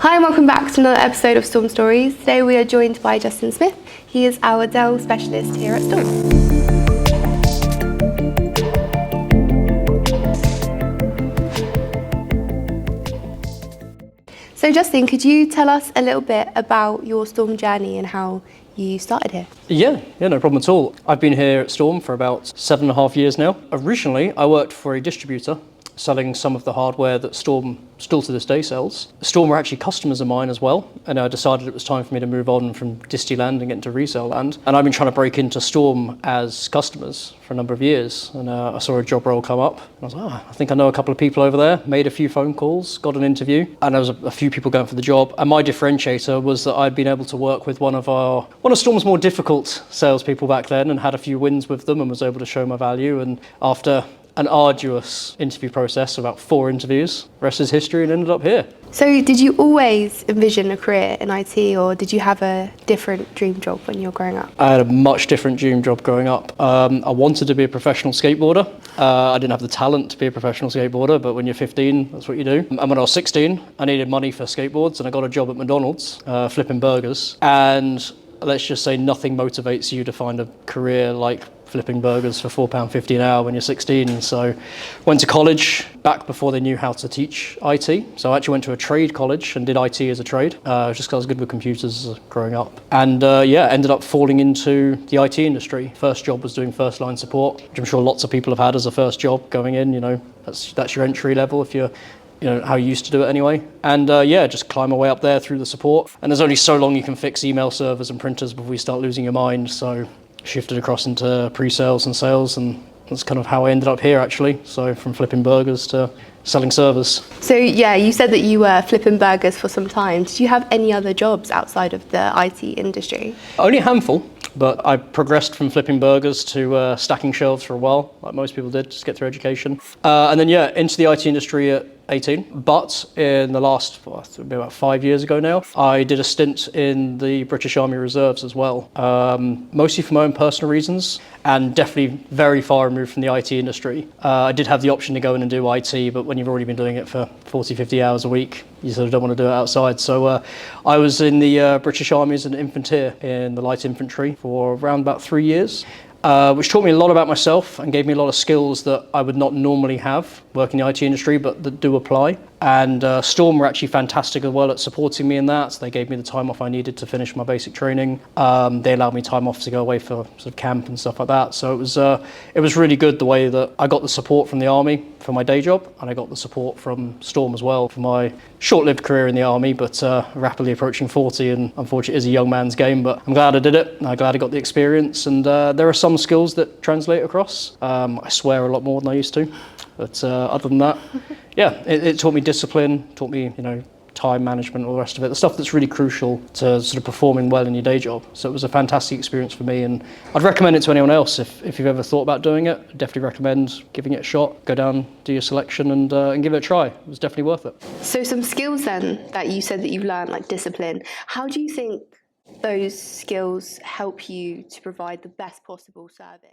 Hi and welcome back to another episode of Storm Stories. Today we are joined by Justin Smith. He is our Dell specialist here at Storm. So Justin, could you tell us a little bit about your Storm journey and how you started here? Yeah, no problem at all. I've been here at Storm for about 7.5 years now. Originally, I worked for a distributor selling some of the hardware that Storm still to this day sells. Storm were actually customers of mine as well, and I decided it was time for me to move on from disty land and get into resale land. And I've been trying to break into Storm as customers for a number of years, and I saw a job role come up, and I was like, I think I know a couple of people over there, made a few phone calls, got an interview, and there was a few people going for the job. And my differentiator was that I'd been able to work with one of Storm's more difficult salespeople back then, and had a few wins with them, and was able to show my value. And after an arduous interview process, about 4 interviews, the rest is history, and ended up here. So did you always envision a career in IT, or did you have a different dream job when you were growing up? I had a much different dream job growing up. I wanted to be a professional skateboarder. I didn't have the talent to be a professional skateboarder, but when you're 15, that's what you do. And when I was 16, I needed money for skateboards, and I got a job at McDonald's, flipping burgers. And let's just say nothing motivates you to find a career like flipping burgers for £4.50 an hour when you're 16. So went to college back before they knew how to teach IT. So I actually went to a trade college and did IT as a trade, just because I was good with computers growing up. And ended up falling into the IT industry. First job was doing first line support, which I'm sure lots of people have had as a first job going in. You know, that's your entry level if you're, how you used to do it anyway. And just climb my way up there through the support. And there's only so long you can fix email servers and printers before you start losing your mind. So shifted across into pre-sales and sales, and that's kind of how I ended up here actually. So from flipping burgers to selling servers. So yeah, you said that you were flipping burgers for some time. Did you have any other jobs outside of the IT industry? Only a handful, but I progressed from flipping burgers to stacking shelves for a while, like most people did, just to get through education. And then into the IT industry at 18. But in the last, about 5 years ago now, I did a stint in the British Army Reserves as well, mostly for my own personal reasons, and definitely very far removed from the IT industry. I did have the option to go in and do IT, but when you've already been doing it for 40, 50 hours a week, you sort of don't want to do it outside. So I was in the British Army as an infantry in the light infantry for around about 3 years. Which taught me a lot about myself and gave me a lot of skills that I would not normally have working in the IT industry, but that do apply. And Storm were actually fantastic as well at supporting me in that. So they gave me the time off I needed to finish my basic training. They allowed me time off to go away for sort of camp and stuff like that. So it was really good the way that I got the support from the Army for my day job, and I got the support from Storm as well for my short-lived career in the Army, but rapidly approaching 40, and unfortunately it is a young man's game, but I'm glad I did it. I'm glad I got the experience, and there are some skills that translate across. I swear a lot more than I used to, but other than that, it taught me discipline, taught me, time management, all the rest of it, the stuff that's really crucial to sort of performing well in your day job. So it was a fantastic experience for me, and I'd recommend it to anyone else if you've ever thought about doing it. I'd definitely recommend giving it a shot. Go down, do your selection, and give it a try. It was definitely worth it. So some skills then that you said that you've learned, like discipline, how do you think those skills help you to provide the best possible service?